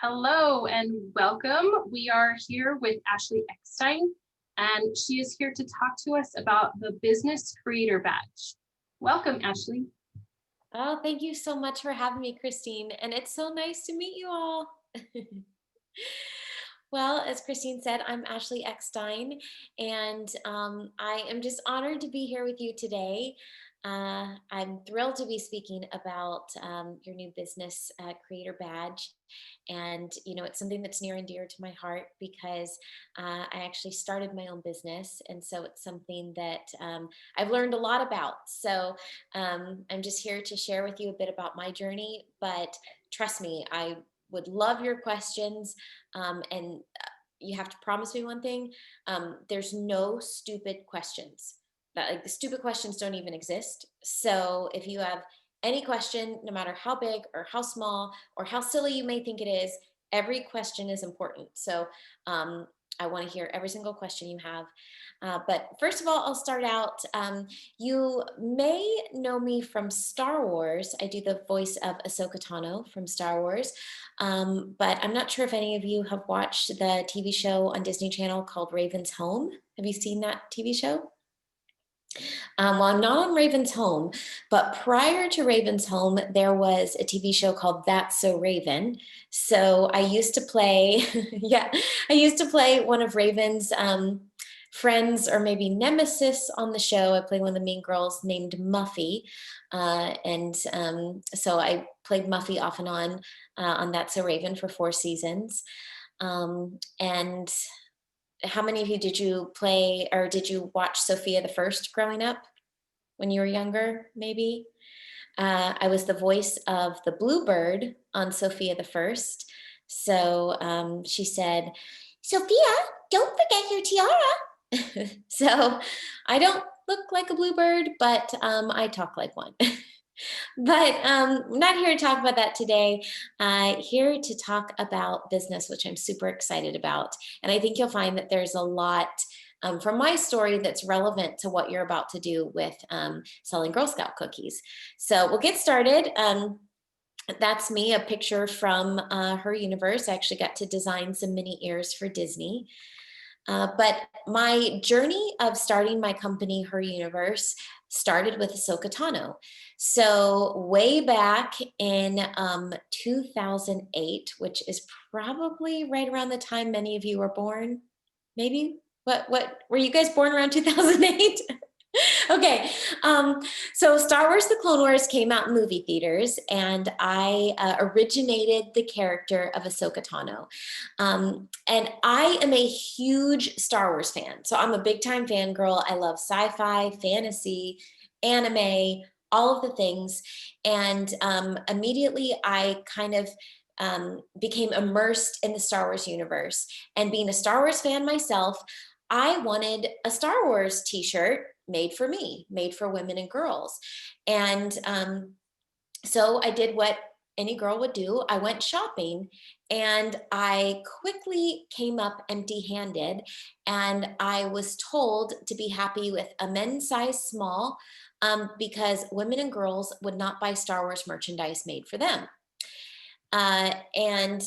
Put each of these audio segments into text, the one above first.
Hello and welcome. We are here with Ashley Eckstein, and she is here to talk to us about the Business Creator Badge. Welcome, Ashley. Oh, thank you so much for having me, Christine. And it's so nice to meet you all. Well, as Christine said, I'm Ashley Eckstein, and I am just honored to be here with you today. I'm thrilled to be speaking about your new business creator badge. And, it's something that's near and dear to my heart because I actually started my own business. And so it's something that I've learned a lot about. So I'm just here to share with you a bit about my journey. But trust me, I would love your questions. And you have to promise me one thing. There's no stupid questions. Like the stupid questions don't even exist. So if you have any question, no matter how big or how small or how silly you may think it is, every question is important. So I want to hear every single question you have. But first of all, I'll start out. You may know me from Star Wars. I do the voice of Ahsoka Tano from Star Wars. But I'm not sure if any of you have watched the TV show on Disney Channel called Raven's Home. Have you seen that TV show? Well, I'm not on Raven's Home, but prior to Raven's Home, there was a TV show called That's So Raven. So I used to play, yeah, I used to play one of Raven's friends or maybe nemesis on the show. I played one of the mean girls named Muffy. So I played Muffy off and on That's So Raven for 4 seasons. And how many of you did you play or did you watch Sophia the First growing up when you were younger, maybe? I was the voice of the Bluebird on Sophia the First. So she said, Sophia, don't forget your tiara. So I don't look like a bluebird, but I talk like one. But we're not here to talk about that today. Here to talk about business, which I'm super excited about. And I think you'll find that there's a lot from my story that's relevant to what you're about to do with selling Girl Scout cookies. So we'll get started. That's me, a picture from her universe. I actually got to design some mini ears for Disney. But my journey of starting my company, Her Universe, started with Ahsoka Tano. So way back in 2008, which is probably right around the time many of you were born, maybe? What were you guys born around 2008? Okay, so Star Wars The Clone Wars came out in movie theaters, and I originated the character of Ahsoka Tano. And I am a huge Star Wars fan. So I'm a big time fangirl. I love sci-fi, fantasy, anime, all of the things. And immediately I kind of became immersed in the Star Wars universe. And being a Star Wars fan myself, I wanted a Star Wars t-shirt made for me, made for women and girls. And so I did what any girl would do. I went shopping and I quickly came up empty handed. And I was told to be happy with a men's size small because women and girls would not buy Star Wars merchandise made for them. And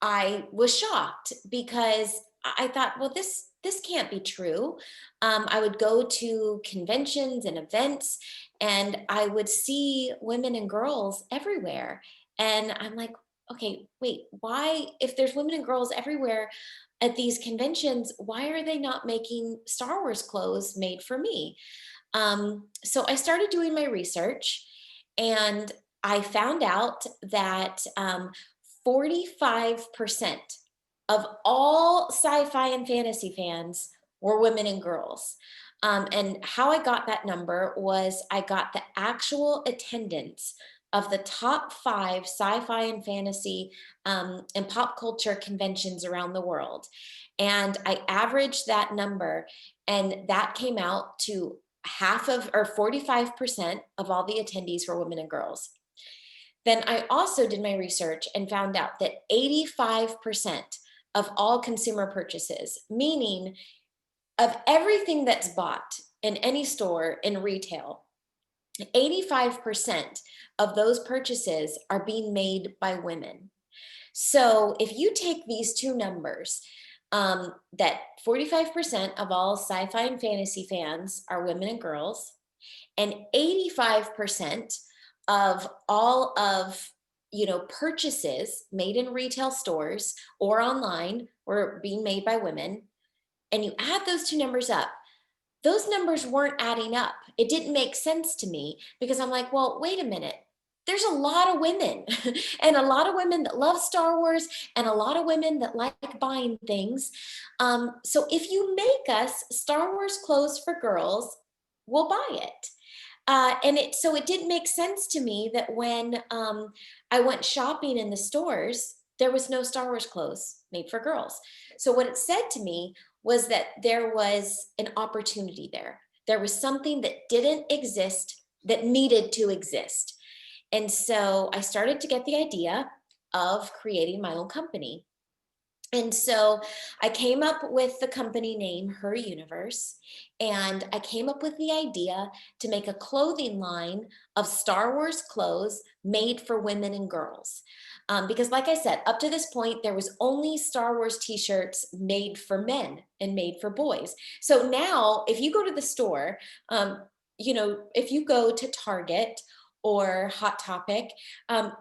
I was shocked because I thought, well, this can't be true. I would go to conventions and events, and I would see women and girls everywhere. And I'm like, okay, wait, why? If there's women and girls everywhere at these conventions, why are they not making Star Wars clothes made for me? So I started doing my research, and I found out that 45% of all sci-fi and fantasy fans were women and girls. And how I got that number was I got the actual attendance of the top 5 sci-fi and fantasy and pop culture conventions around the world. And I averaged that number, and that came out to half of, or 45% of all the attendees were women and girls. Then I also did my research and found out that 85% of all consumer purchases, meaning of everything that's bought in any store in retail, 85% of those purchases are being made by women. So if you take these two numbers, that 45% of all sci-fi and fantasy fans are women and girls, and 85% of all of purchases made in retail stores or online were being made by women, and you add those two numbers up, those numbers weren't adding up. It didn't make sense to me because I'm like, well, wait a minute. There's a lot of women and a lot of women that love Star Wars and a lot of women that like buying things. So if you make us Star Wars clothes for girls, we'll buy it. And it didn't make sense to me that when I went shopping in the stores, there was no Star Wars clothes made for girls. So what it said to me was that there was an opportunity there. There was something that didn't exist that needed to exist. And so I started to get the idea of creating my own company. And so I came up with the company name Her Universe, and I came up with the idea to make a clothing line of Star Wars clothes made for women and girls. Because, like I said, up to this point, there was only Star Wars t shirts made for men and made for boys. So now, if you go to the store, if you go to Target or Hot Topic,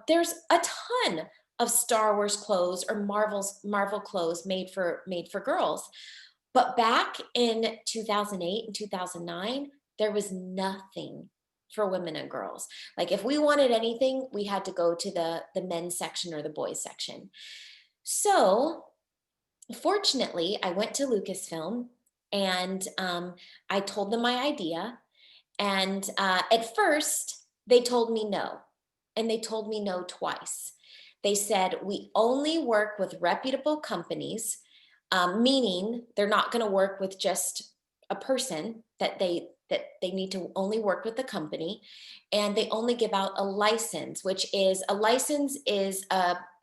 there's a ton of Star Wars clothes or Marvel clothes made for girls. But back in 2008 and 2009, there was nothing for women and girls. Like if we wanted anything, we had to go to the men's section or the boys section. So fortunately, I went to Lucasfilm and I told them my idea. And at first, they told me no. And they told me no twice. They said, we only work with reputable companies, meaning they're not going to work with just a person, that they need to only work with the company, and they only give out a license, which is a license is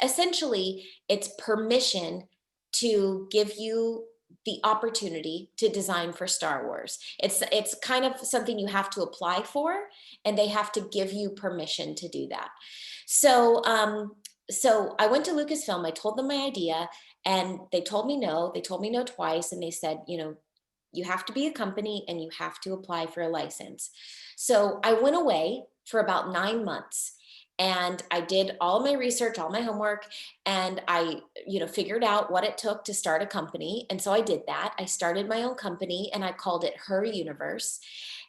essentially it's permission to give you the opportunity to design for Star Wars. It's kind of something you have to apply for, and they have to give you permission to do that. So I went to Lucasfilm. I told them my idea, and they told me no. They told me no twice, and they said, you have to be a company and you have to apply for a license. So I went away for about 9 months. And I did all my research, all my homework, and I, figured out what it took to start a company. And so I did that. I started my own company and I called it Her Universe.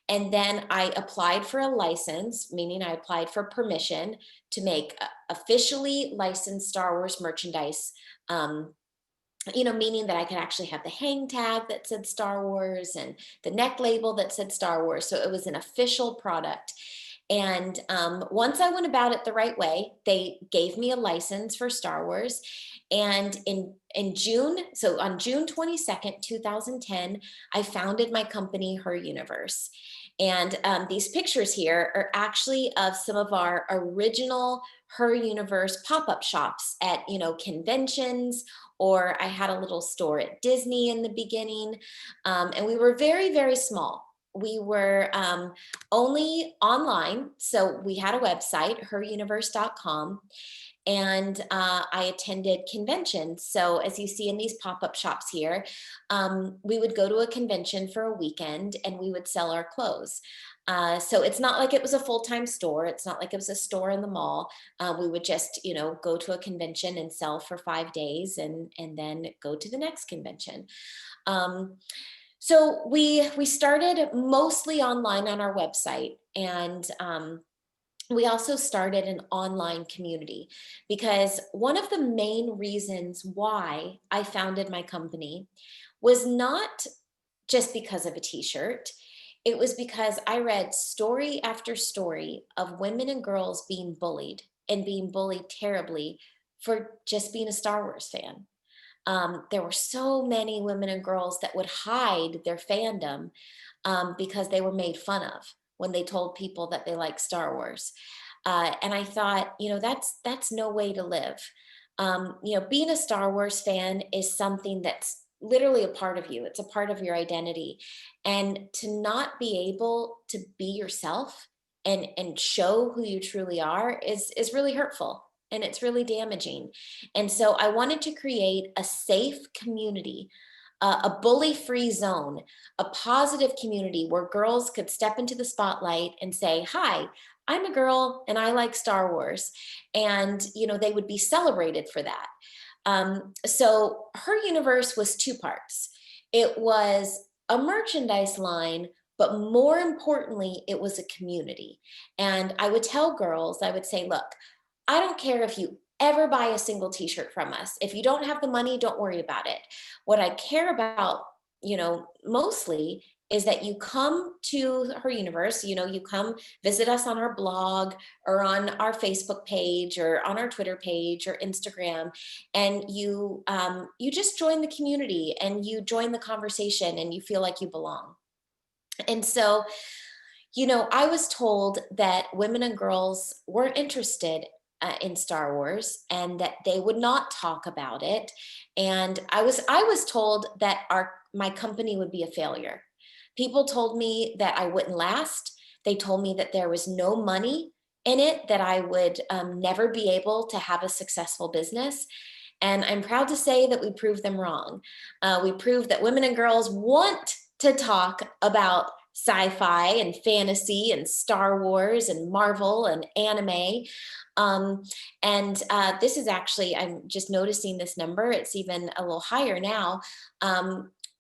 And then I applied for a license, meaning I applied for permission to make officially licensed Star Wars merchandise, meaning that I could actually have the hang tag that said Star Wars and the neck label that said Star Wars. So it was an official product. And once I went about it the right way, they gave me a license for Star Wars. And in June, so on June 22nd, 2010, I founded my company, Her Universe. And these pictures here are actually of some of our original Her Universe pop-up shops at, conventions, or I had a little store at Disney in the beginning. And we were very, very small. We were only online. So we had a website, heruniverse.com, and I attended conventions. So as you see in these pop-up shops here, we would go to a convention for a weekend and we would sell our clothes. So it's not like it was a full-time store. It's not like it was a store in the mall. We would just, go to a convention and sell for 5 days and then go to the next convention. So we started mostly online on our website, and we also started an online community because one of the main reasons why I founded my company was not just because of a t-shirt. It was because I read story after story of women and girls being bullied and being bullied terribly for just being a Star Wars fan. There were so many women and girls that would hide their fandom because they were made fun of when they told people that they like Star Wars. And I thought, that's no way to live. Being a Star Wars fan is something that's literally a part of you. It's a part of your identity. And to not be able to be yourself and show who you truly are is really hurtful. and it's really damaging. And so I wanted to create a safe community, a bully-free zone, a positive community where girls could step into the spotlight and say, "Hi, I'm a girl and I like Star Wars." And, they would be celebrated for that. So Her Universe was two parts. It was a merchandise line, but more importantly, it was a community. And I would tell girls, I would say, look, I don't care if you ever buy a single t-shirt from us. If you don't have the money, don't worry about it. What I care about, mostly is that you come to Her Universe, you come visit us on our blog or on our Facebook page or on our Twitter page or Instagram, and you just join the community and you join the conversation and you feel like you belong. And so, I was told that women and girls weren't interested in Star Wars and that they would not talk about it. And I was told that my company would be a failure. People told me that I wouldn't last. They told me that there was no money in it, that I would never be able to have a successful business. And I'm proud to say that we proved them wrong. We proved that women and girls want to talk about sci-fi and fantasy and Star Wars and Marvel and anime. This is actually, I'm just noticing this number, it's even a little higher now.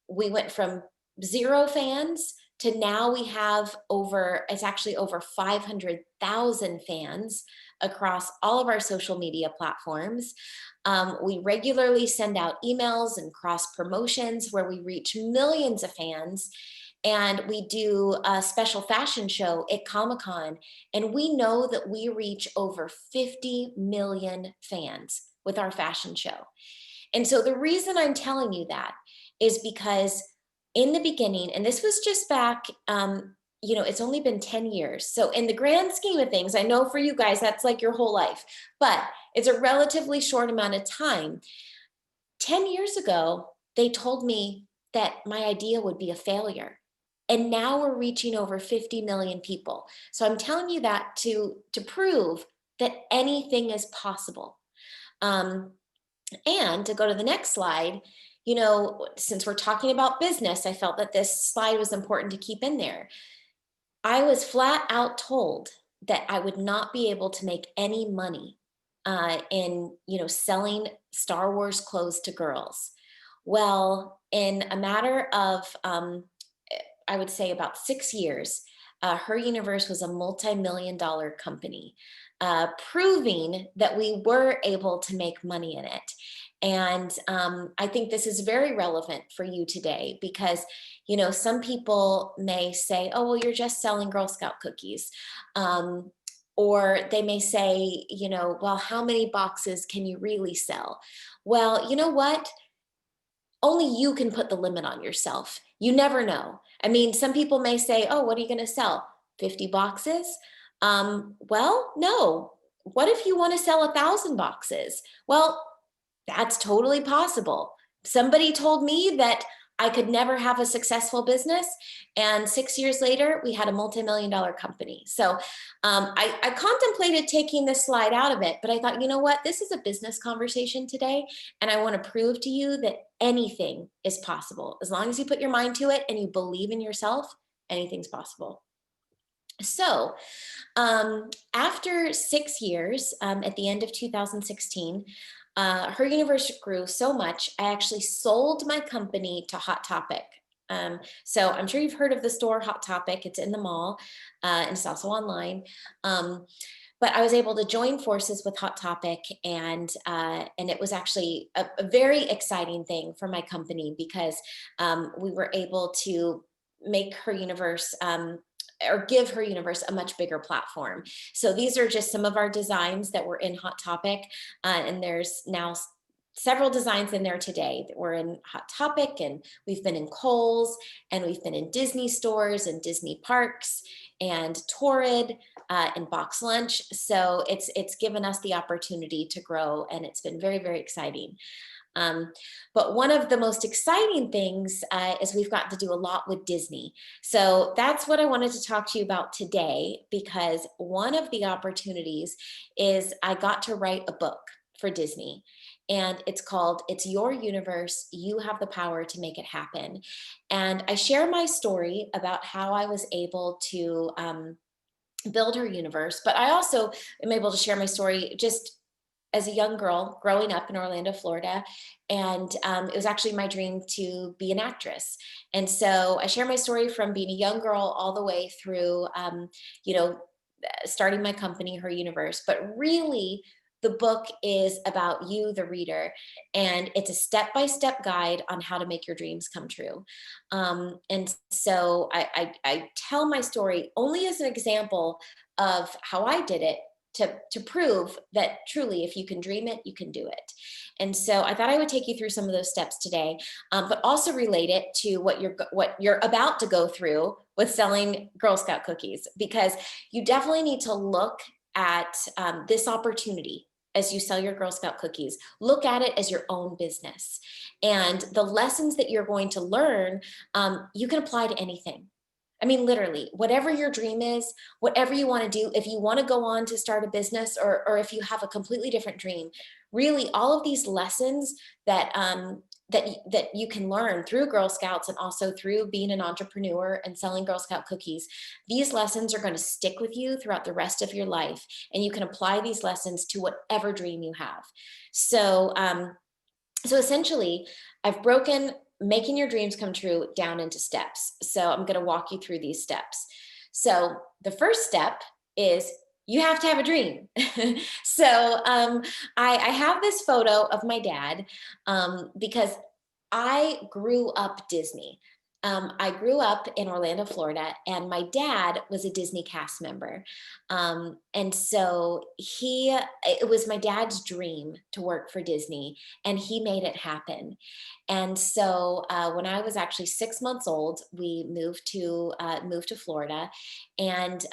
We went from 0 fans to now we have it's actually over 500,000 fans across all of our social media platforms. We regularly send out emails and cross promotions where we reach millions of fans. And we do a special fashion show at Comic-Con. And we know that we reach over 50 million fans with our fashion show. And so the reason I'm telling you that is because in the beginning, and this was just back, it's only been 10 years. So in the grand scheme of things, I know for you guys, that's like your whole life, but it's a relatively short amount of time. 10 years ago, they told me that my idea would be a failure. And now we're reaching over 50 million people. So I'm telling you that to prove that anything is possible. And to go to the next slide, since we're talking about business, I felt that this slide was important to keep in there. I was flat out told that I would not be able to make any money in selling Star Wars clothes to girls. Well, in a matter of I would say about 6 years, Her Universe was a multi-million-dollar company, proving that we were able to make money in it. And I think this is very relevant for you today because, some people may say, oh, well, you're just selling Girl Scout cookies. Or they may say, well, how many boxes can you really sell? Well, you know what? Only you can put the limit on yourself. You never know. I mean, some people may say, oh, what are you going to sell? 50 boxes? Well, no. What if you want to sell 1,000 boxes? Well, that's totally possible. Somebody told me that I could never have a successful business. And 6 years later, we had a multi-million-dollar company. So I contemplated taking this slide out of it, but I thought, you know what? This is a business conversation today. And I want to prove to you that anything is possible. As long as you put your mind to it and you believe in yourself, anything's possible. So after 6 years, at the end of 2016, Her Universe grew so much, I actually sold my company to Hot Topic. So I'm sure you've heard of the store Hot Topic. It's in the mall, and it's also online. But I was able to join forces with Hot Topic, and it was actually a very exciting thing for my company because we were able to make Her Universe or give Her Universe a much bigger platform. So these are just some of our designs that were in Hot Topic, and there's now several designs in there today that were in Hot Topic, and we've been in Kohl's, and we've been in Disney stores and Disney parks and Torrid and Box Lunch. So it's given us the opportunity to grow, and it's been very, very exciting. Um, but one of the most exciting things is we've got to do a lot with Disney. So that's what I wanted to talk to you about today, because one of the opportunities is I got to write a book for Disney. And it's called It's Your Universe. You have the power to make it happen. And I share my story about how I was able to build her universe, but I also am able to share my story just as a young girl growing up in Orlando, Florida. And it was actually my dream to be an actress. And so I share my story from being a young girl all the way through, you know, starting my company, Her Universe. But really, the book is about you, the reader, and it's a step by step guide on how to make your dreams come true. And so I tell my story only as an example of how I did it to prove that truly, if you can dream it, you can do it. And so I thought I would take you through some of those steps today, but also relate it to what you're about to go through with selling Girl Scout cookies, because you definitely need to look at this opportunity as you sell your Girl Scout cookies. Look at it as your own business. And the lessons that you're going to learn, you can apply to anything. I mean, literally, whatever your dream is, whatever you want to do, if you want to go on to start a business, or if you have a completely different dream, really all of these lessons that that you can learn through Girl Scouts and also through being an entrepreneur and selling Girl Scout cookies, these lessons are going to stick with you throughout the rest of your life, and you can apply these lessons to whatever dream you have. So so essentially, I've broken making your dreams come true down into steps. So I'm going to walk you through these steps. So the first step is you have to have a dream. So I have this photo of my dad because I grew up Disney. I grew up in Orlando, Florida, and my dad was a Disney cast member. And so it was my dad's dream to work for Disney, and he made it happen. And so when I was actually 6 months old, we moved to Florida, and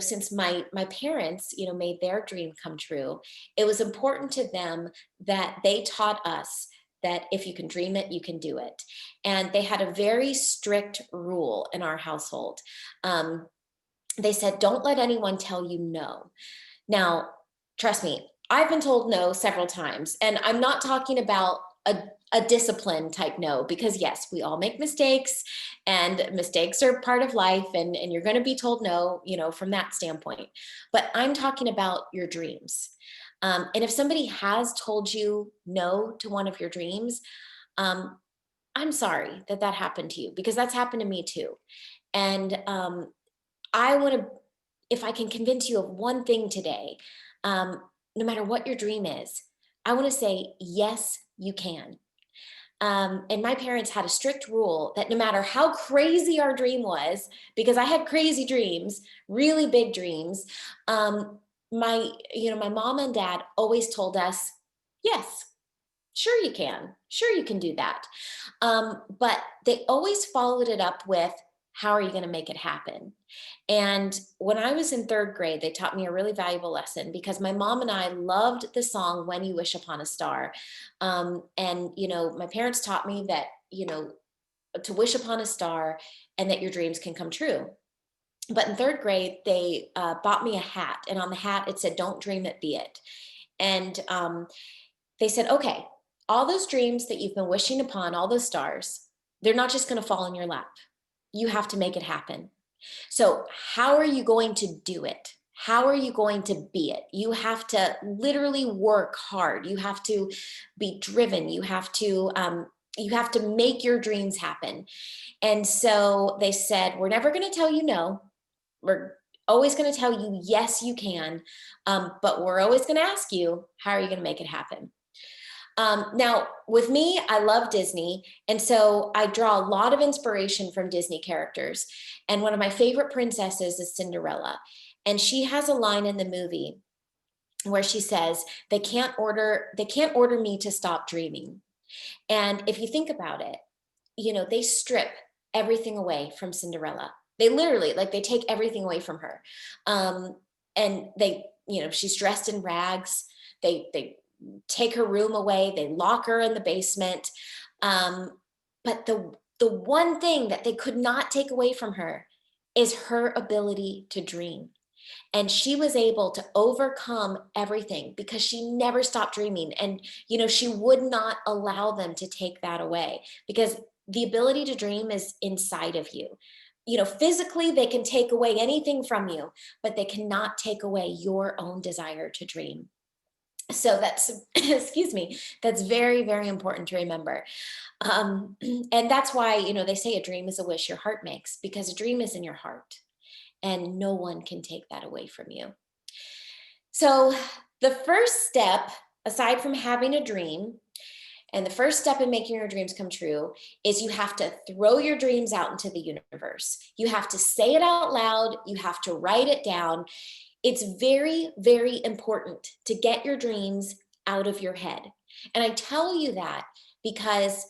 since my parents made their dream come true, it was important to them that they taught us that if you can dream it, you can do it. And they had a very strict rule in our household. They said, don't let anyone tell you no. Now, trust me, I've been told no several times, and I'm not talking about a discipline type no, because yes, we all make mistakes, and mistakes are part of life, and you're going to be told no, from that standpoint. But I'm talking about your dreams. And if somebody has told you no to one of your dreams, I'm sorry that that happened to you, because that's happened to me too. And I want to, if I can convince you of one thing today, no matter what your dream is, I want to say, yes, you can. And my parents had a strict rule that no matter how crazy our dream was, because I had crazy dreams, really big dreams, my mom and dad always told us, yes, sure you can. Sure you can do that. But they always followed it up with, how are you going to make it happen? And when I was in third grade, they taught me a really valuable lesson, because my mom and I loved the song When You Wish Upon a Star. And, my parents taught me that, to wish upon a star and that your dreams can come true. But in third grade, they bought me a hat. And on the hat, it said, don't dream it, be it. And they said, okay, all those dreams that you've been wishing upon, all those stars, they're not just going to fall in your lap. You have to make it happen. So how are you going to do it? How are you going to be it? You have to literally work hard. You have to be driven. You have to make your dreams happen. And so they said, we're never going to tell you no. We're always going to tell you, yes, you can. But we're always going to ask you, how are you going to make it happen? Now, with me, I love Disney. And so I draw a lot of inspiration from Disney characters. And one of my favorite princesses is Cinderella. And she has a line in the movie where she says, they can't order me to stop dreaming. And if you think about it, they strip everything away from Cinderella. They literally, like, they take everything away from her. And she's dressed in rags. They take her room away. They lock her in the basement. But the one thing that they could not take away from her is her ability to dream. And she was able to overcome everything because she never stopped dreaming. And, she would not allow them to take that away, because the ability to dream is inside of you. Physically, they can take away anything from you, but they cannot take away your own desire to dream. So that's, excuse me, that's very, very important to remember. And that's why, they say a dream is a wish your heart makes, because a dream is in your heart and no one can take that away from you. So the first step, aside from having a dream, and the first step in making your dreams come true, is you have to throw your dreams out into the universe. You have to say it out loud. You have to write it down. It's very, very important to get your dreams out of your head. And I tell you that because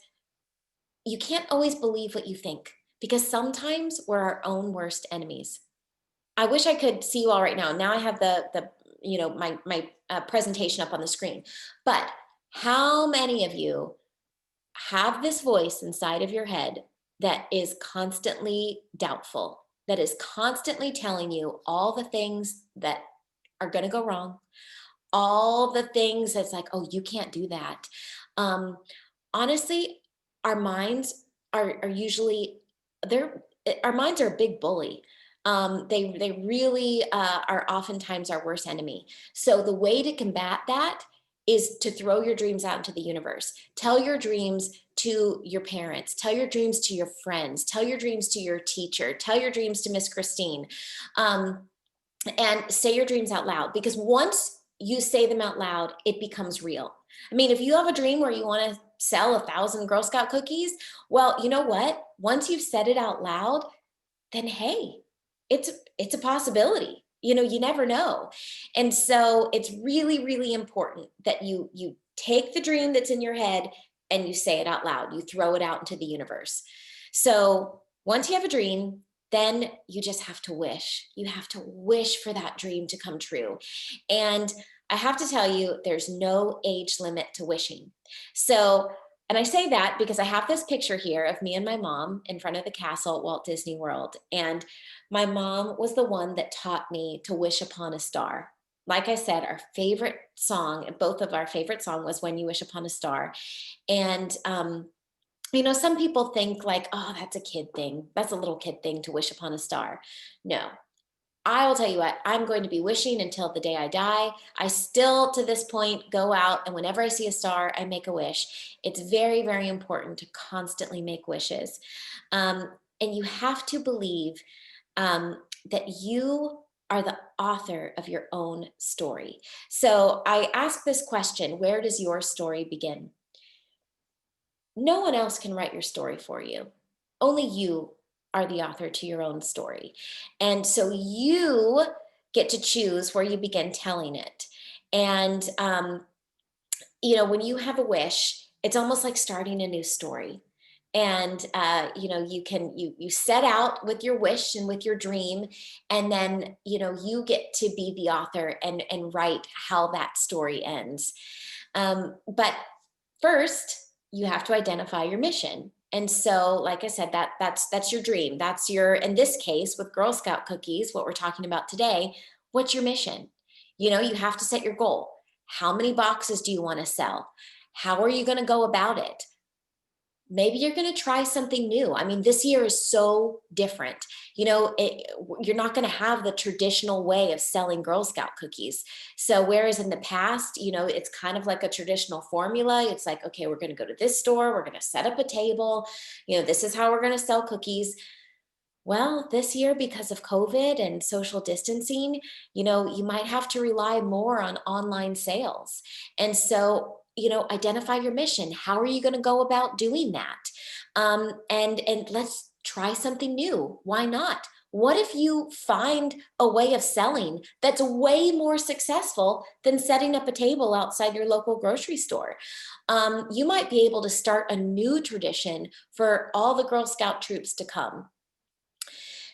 you can't always believe what you think, because sometimes we're our own worst enemies. I wish I could see you all right now. Now I have my presentation up on the screen. But how many of you have this voice inside of your head that is constantly doubtful, that is constantly telling you all the things that are going to go wrong, all the things that's like, oh, you can't do that. Honestly, our minds are usually, our minds are a big bully. They really are oftentimes our worst enemy. So the way to combat that is to throw your dreams out into the universe. Tell your dreams to your parents, tell your dreams to your friends, tell your dreams to your teacher, tell your dreams to Miss Christine, and say your dreams out loud, because once you say them out loud, it becomes real. I mean, if you have a dream where you want to sell 1,000 Girl Scout cookies, well, you know what? Once you've said it out loud, then hey, it's a possibility. You never know. And so it's really, really important that you take the dream that's in your head and you say it out loud. You throw it out into the universe. So once you have a dream, then you just have to wish. You have to wish for that dream to come true. And I have to tell you, there's no age limit to wishing. So, and I say that because I have this picture here of me and my mom in front of the castle at Walt Disney World. And my mom was the one that taught me to wish upon a star. Like I said, our favorite song, both of our favorite song, was When You Wish Upon a Star. And some people think like, oh, that's a kid thing. That's a little kid thing to wish upon a star. No, I will tell you what, I'm going to be wishing until the day I die. I still, to this point, go out and whenever I see a star, I make a wish. It's very, very important to constantly make wishes. And you have to believe that you are the author of your own story. So I ask this question, where does your story begin? No one else can write your story for you. Only you are the author to your own story. And so you get to choose where you begin telling it. And, when you have a wish, it's almost like starting a new story. And, you set out with your wish and with your dream, and then, you get to be the author and write how that story ends. But first, you have to identify your mission. And so, like I said, that's your dream. That's your, in this case, with Girl Scout cookies, what we're talking about today, what's your mission? You have to set your goal. How many boxes do you want to sell? How are you going to go about it? Maybe you're going to try something new. I mean, this year is so different. You're not going to have the traditional way of selling Girl Scout cookies. So whereas in the past, it's kind of like a traditional formula. It's like, okay, we're going to go to this store. We're going to set up a table. This is how we're going to sell cookies. Well, this year, because of COVID and social distancing, you might have to rely more on online sales. And so, identify your mission. How are you going to go about doing that? And let's try something new. Why not? What if you find a way of selling that's way more successful than setting up a table outside your local grocery store? You might be able to start a new tradition for all the Girl Scout troops to come.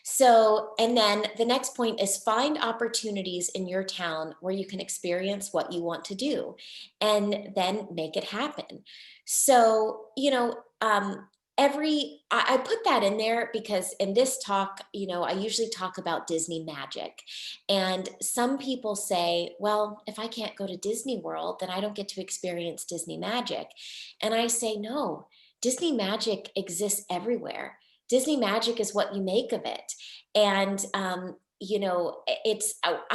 So, and then the next point is find opportunities in your town where you can experience what you want to do and then make it happen. So, I put that in there because in this talk, I usually talk about Disney magic. And some people say, well, if I can't go to Disney World, then I don't get to experience Disney magic. And I say, no, Disney magic exists everywhere. Disney magic is what you make of it. And I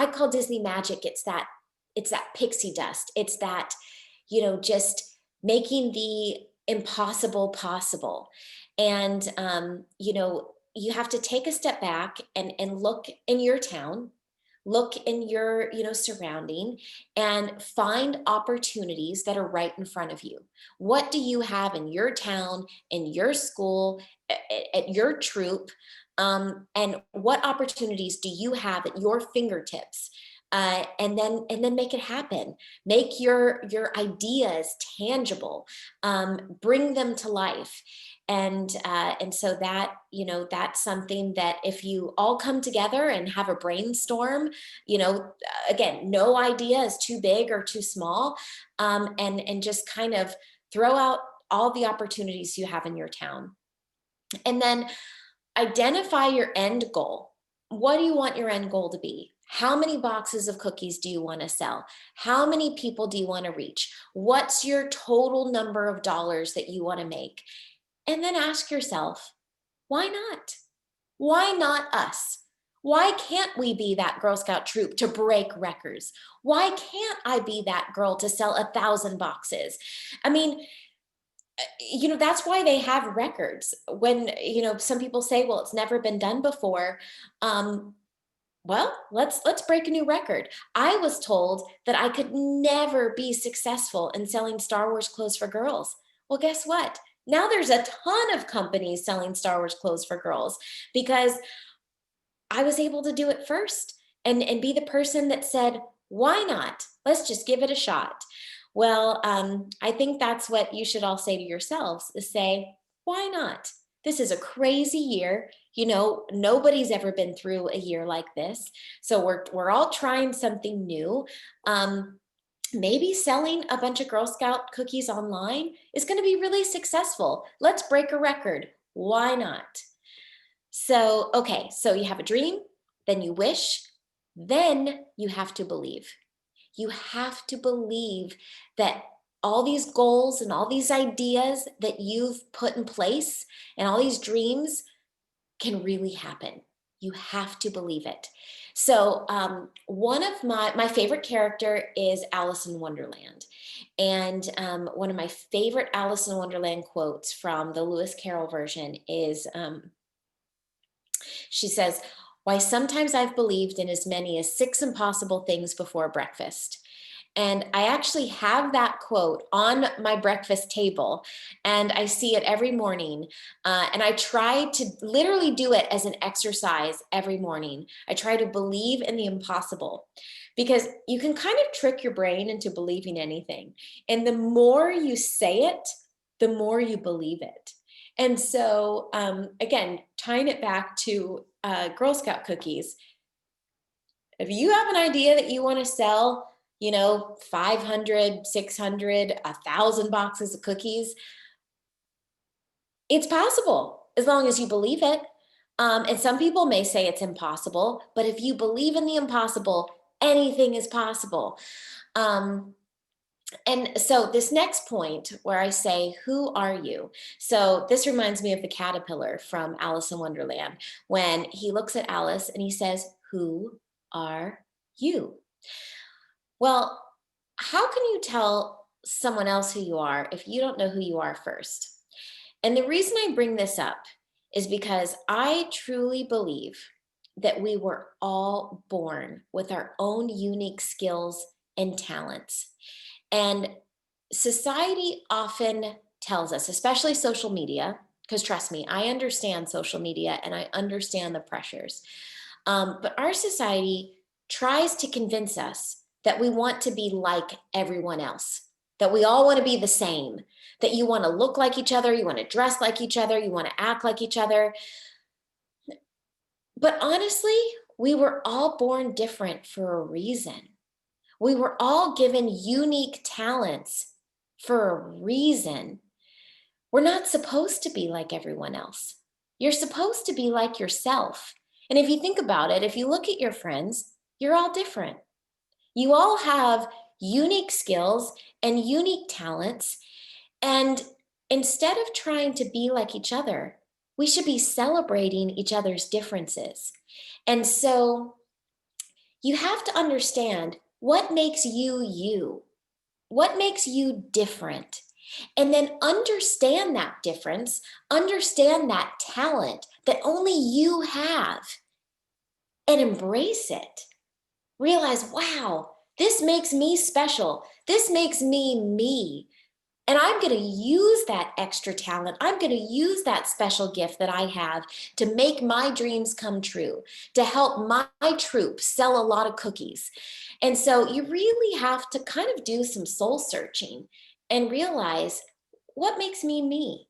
call Disney magic, it's that pixie dust. It's that, just making the impossible possible. And you have to take a step back and look in your town, look in your surrounding, and find opportunities that are right in front of you. What do you have in your town, in your school, at your troop, and what opportunities do you have at your fingertips? And then make it happen. Make your ideas tangible. Bring them to life. And so that, that's something that if you all come together and have a brainstorm, again, no idea is too big or too small, and just kind of throw out all the opportunities you have in your town. And then identify your end goal. What do you want your end goal to be? How many boxes of cookies do you want to sell? How many people do you want to reach? What's your total number of dollars that you want to make? And then ask yourself, why not? Why not us? Why can't we be that Girl Scout troop to break records? Why can't I be that girl to sell 1,000 boxes? I mean, that's why they have records. When, some people say, well, it's never been done before. Well, let's break a new record. I was told that I could never be successful in selling Star Wars clothes for girls. Well, guess what? Now there's a ton of companies selling Star Wars clothes for girls because I was able to do it first and be the person that said, why not? Let's just give it a shot. Well, I think that's what you should all say to yourselves is say, why not? This is a crazy year. Nobody's ever been through a year like this. So we're all trying something new. Maybe selling a bunch of Girl Scout cookies online is going to be really successful. Let's break a record. Why not? So, okay, so you have a dream, then you wish, then you have to believe. You have to believe that all these goals and all these ideas that you've put in place and all these dreams can really happen. You have to believe it. So one of my favorite character is Alice in Wonderland. And one of my favorite Alice in Wonderland quotes from the Lewis Carroll version is, she says, why sometimes I've believed in as many as 6 impossible things before breakfast. And I actually have that quote on my breakfast table, and I see it every morning. And I try to literally do it as an exercise every morning. I try to believe in the impossible because you can kind of trick your brain into believing anything. And the more you say it, the more you believe it. And so, again, tying it back to Girl Scout cookies, if you have an idea that you want to sell, 500, 600, 1,000 boxes of cookies, it's possible as long as you believe it. And some people may say it's impossible, but if you believe in the impossible, anything is possible. And so this next point where I say, who are you? So this reminds me of the caterpillar from Alice in Wonderland, when he looks at Alice and he says, who are you? Well, how can you tell someone else who you are if you don't know who you are first? And the reason I bring this up is because I truly believe that we were all born with our own unique skills and talents. And society often tells us, especially social media, because trust me, I understand social media and I understand the pressures. But our society tries to convince us that we want to be like everyone else, that we all want to be the same, that you want to look like each other, you want to dress like each other, you want to act like each other. But honestly, we were all born different for a reason. We were all given unique talents for a reason. We're not supposed to be like everyone else. You're supposed to be like yourself. And if you think about it, if you look at your friends, you're all different. You all have unique skills and unique talents. And instead of trying to be like each other, we should be celebrating each other's differences. And so you have to understand what makes you you, what makes you different, and then understand that difference, understand that talent that only you have, and embrace it. Realize, wow, this makes me special. This makes me me. And I'm going to use that extra talent. I'm going to use that special gift that I have to make my dreams come true, to help my troop sell a lot of cookies. And so you really have to kind of do some soul searching and realize what makes me me.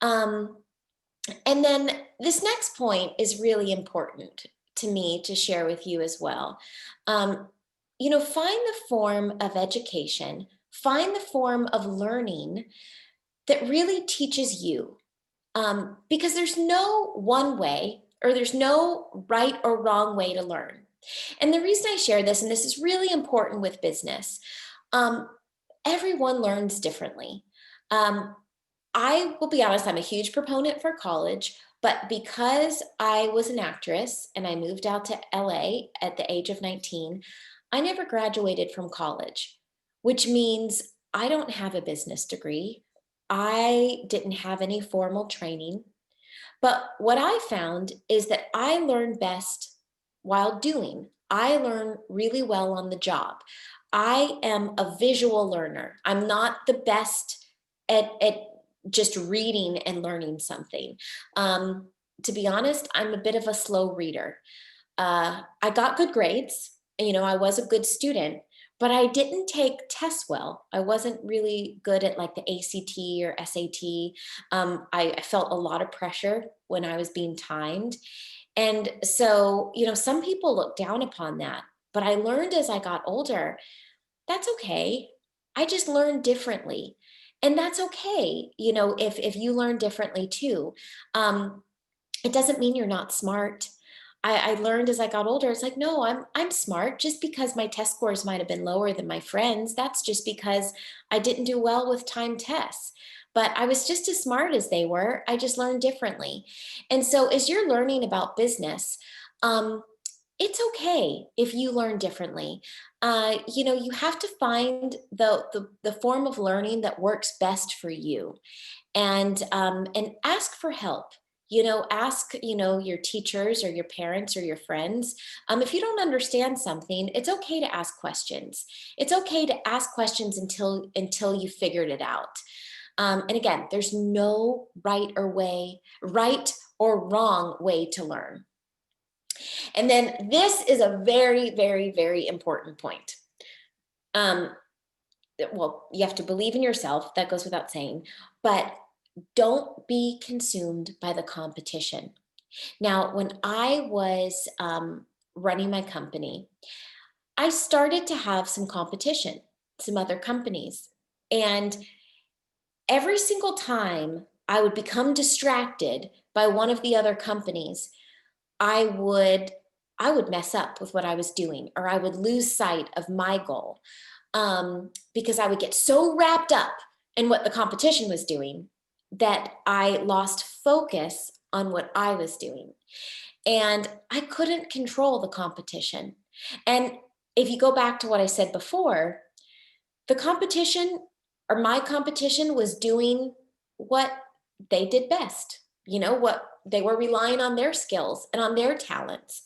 Um, and then this next point is really important to me to share with you as well. Um, find the form of education, find the form of learning that really teaches you. Because there's no one way or there's no right or wrong way to learn. And the reason I share this, and this is really important with business, um, everyone learns differently. Um, I will be honest, I'm a huge proponent for college, but because I was an actress and I moved out to LA at the age of 19, I never graduated from college, which means I don't have a business degree. I didn't have any formal training. But what I found is that I learn best while doing. I learn really well on the job. I am a visual learner. I'm not the best at just reading and learning something. Um, to be honest, I'm a bit of a slow reader. I got good grades. I was a good student, but I didn't take tests well. I wasn't really good at like the ACT or SAT. I felt a lot of pressure when I was being timed. And so, some people look down upon that. But I learned as I got older, that's okay. I just learned differently. And that's okay, if you learn differently too. Um, it doesn't mean you're not smart. I learned as I got older, it's like, no, I'm smart. Just because my test scores might have been lower than my friends, that's just because I didn't do well with time tests. But I was just as smart as they were. I just learned differently. And so as you're learning about business, um, it's okay if you learn differently. You have to find the form of learning that works best for you, and ask for help. Ask your teachers or your parents or your friends. If you don't understand something, it's okay to ask questions. It's okay to ask questions until you figured it out. And again, there's no right or wrong way to learn. And then this is a very, very, very important point. Well, you have to believe in yourself. That goes without saying. But don't be consumed by the competition. Now, when I was running my company, I started to have some competition, some other companies. And every single time I would become distracted by one of the other companies, I would I would mess up with what I was doing, or I would lose sight of my goal, because I would get so wrapped up in what the competition was doing that I lost focus on what I was doing. And I couldn't control the competition. And if you go back to what I said before, the competition or my competition was doing what they did best. What they were relying on their skills and on their talents.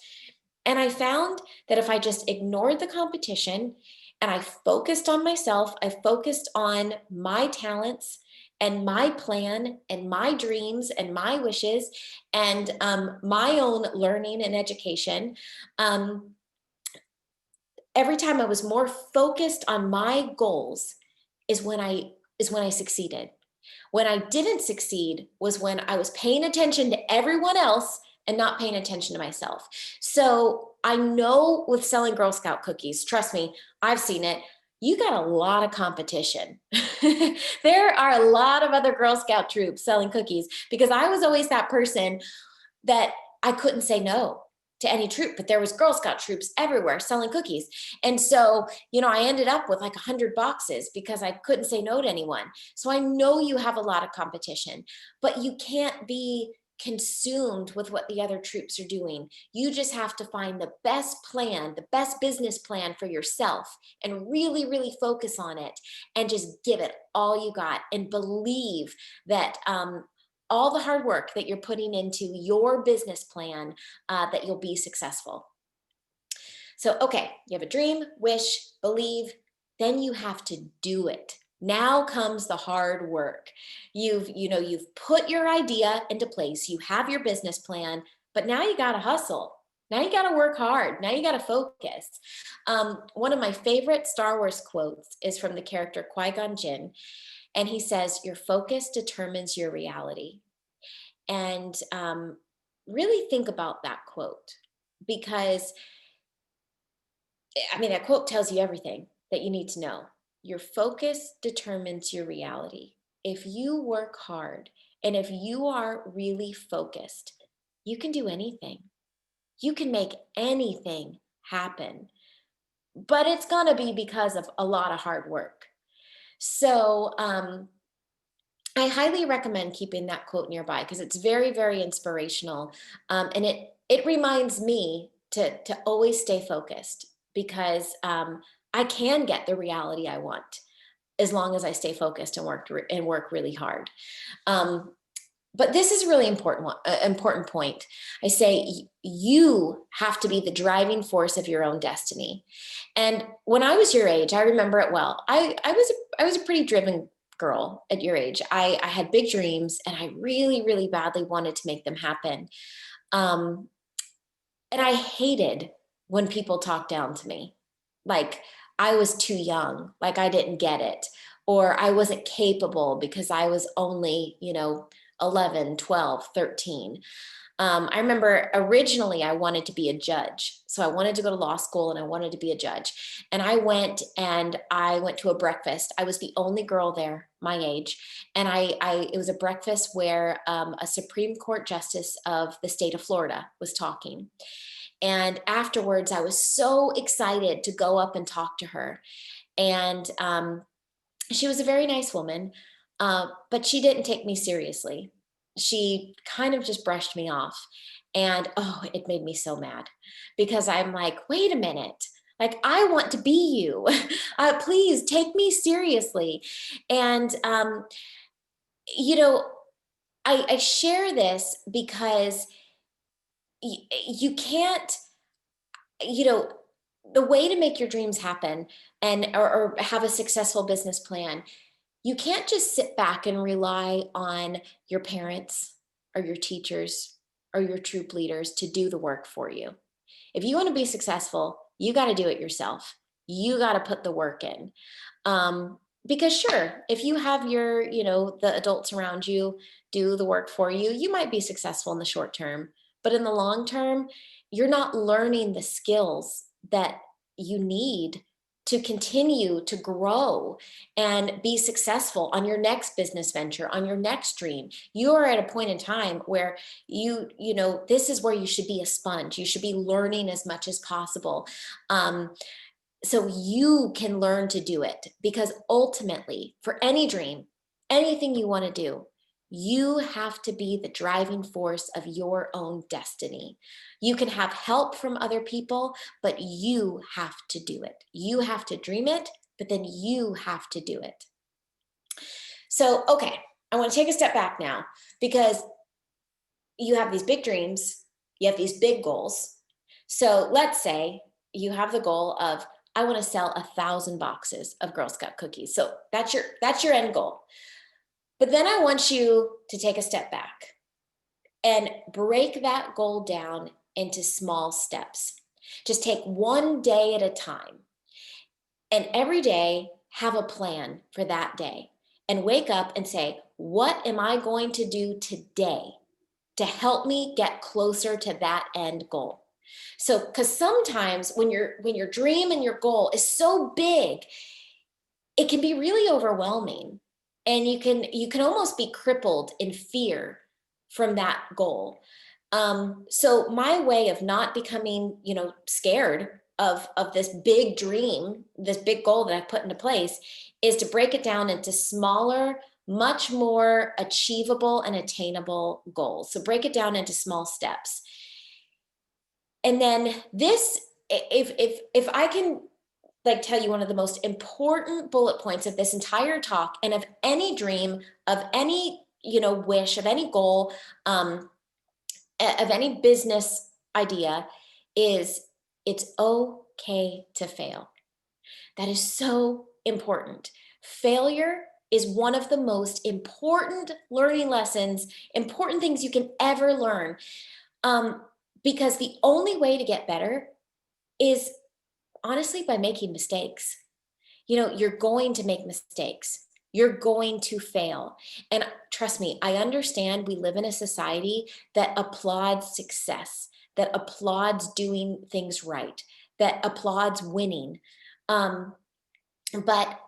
And I found that if I just ignored the competition and I focused on myself, I focused on my talents and my plan and my dreams and my wishes and my own learning and education, um, every time I was more focused on my goals is when I succeeded. When I didn't succeed was when I was paying attention to everyone else and not paying attention to myself. So I know with selling Girl Scout cookies, trust me, I've seen it. You got a lot of competition. There are a lot of other Girl Scout troops selling cookies because I was always that person that I couldn't say no to any troop, but there was Girl Scout troops everywhere selling cookies. And so, I ended up with like 100 boxes because I couldn't say no to anyone. So I know you have a lot of competition, but you can't be consumed with what the other troops are doing. You just have to find the best plan, the best business plan for yourself, and really, really focus on it and just give it all you got and believe that all the hard work that you're putting into your business plan, that you'll be successful. So, okay, you have a dream, wish, believe, then you have to do it. Now comes the hard work. You've put your idea into place, you have your business plan, but now you got to hustle. Now you got to work hard. Now you got to focus. One of my favorite Star Wars quotes is from the character Qui-Gon Jinn, and he says, "Your focus determines your reality." And really think about that quote, because that quote tells you everything that you need to know. Your focus determines your reality. If you work hard and if you are really focused, you can do anything. You can make anything happen, but it's going to be because of a lot of hard work. So, I highly recommend keeping that quote nearby because it's very, very inspirational. And it reminds me to always stay focused, because I can get the reality I want as long as I stay focused and work really hard. Um, but this is a really important point. I say you have to be the driving force of your own destiny. And when I was your age, I remember it well. I was a pretty driven girl at your age. I had big dreams and I really, really badly wanted to make them happen. Um, and I hated when people talked down to me, like I was too young, like I didn't get it, or I wasn't capable because I was only, 11, 12, 13. I remember originally I wanted to be a judge. So I wanted to go to law school and I wanted to be a judge. And I went to a breakfast. I was the only girl there my age. And it was a breakfast where a Supreme Court justice of the state of Florida was talking. And afterwards, I was so excited to go up and talk to her. And she was a very nice woman, but she didn't take me seriously. She kind of just brushed me off. And oh, it made me so mad, because I'm like, wait a minute. Like, I want to be you. Please take me seriously. And, you know, I share this because you can't, you know, the way to make your dreams happen or have a successful business plan, you can't just sit back and rely on your parents or your teachers or your troop leaders to do the work for you. If you want to be successful, you got to do it yourself. You got to put the work in. Because sure, if you have the adults around you do the work for you, you might be successful in the short term. But in the long term, you're not learning the skills that you need to continue to grow and be successful on your next business venture, on your next dream. You are at a point in time where this is where you should be a sponge. You should be learning as much as possible. So you can learn to do it, because ultimately, for any dream, anything you want to do, you have to be the driving force of your own destiny. You can have help from other people, but you have to do it. You have to dream it, but then you have to do it. So, okay, I want to take a step back now, because you have these big dreams, you have these big goals. So let's say you have the goal of, I want to sell 1,000 boxes of Girl Scout cookies. So that's your end goal. But then I want you to take a step back and break that goal down into small steps. Just take one day at a time. And every day, have a plan for that day. And wake up and say, what am I going to do today to help me get closer to that end goal. So, because sometimes when your dream and your goal is so big, it can be really overwhelming, and you can almost be crippled in fear from that goal. So my way of not becoming, scared of this big dream, this big goal that I put into place, is to break it down into smaller, much more achievable and attainable goals. So break it down into small steps. And then this, if I can like tell you one of the most important bullet points of this entire talk, and of any dream, of any wish, of any goal, of any business idea, is it's okay to fail. That is so important. Failure is one of the most important learning lessons, important things you can ever learn, because the only way to get better is honestly by making mistakes. You're going to make mistakes. You're going to fail. And trust me, I understand we live in a society that applauds success, that applauds doing things right, that applauds winning. Um, but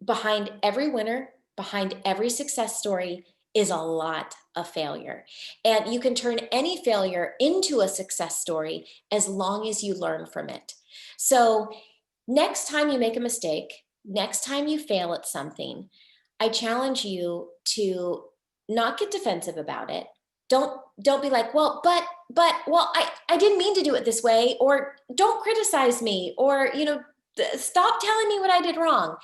behind every winner, behind every success story is a lot of failure. And you can turn any failure into a success story as long as you learn from it. So, next time you make a mistake, next time you fail at something, I challenge you to not get defensive about it. Don't be like, well, well, I didn't mean to do it this way, or don't criticize me, or stop telling me what I did wrong.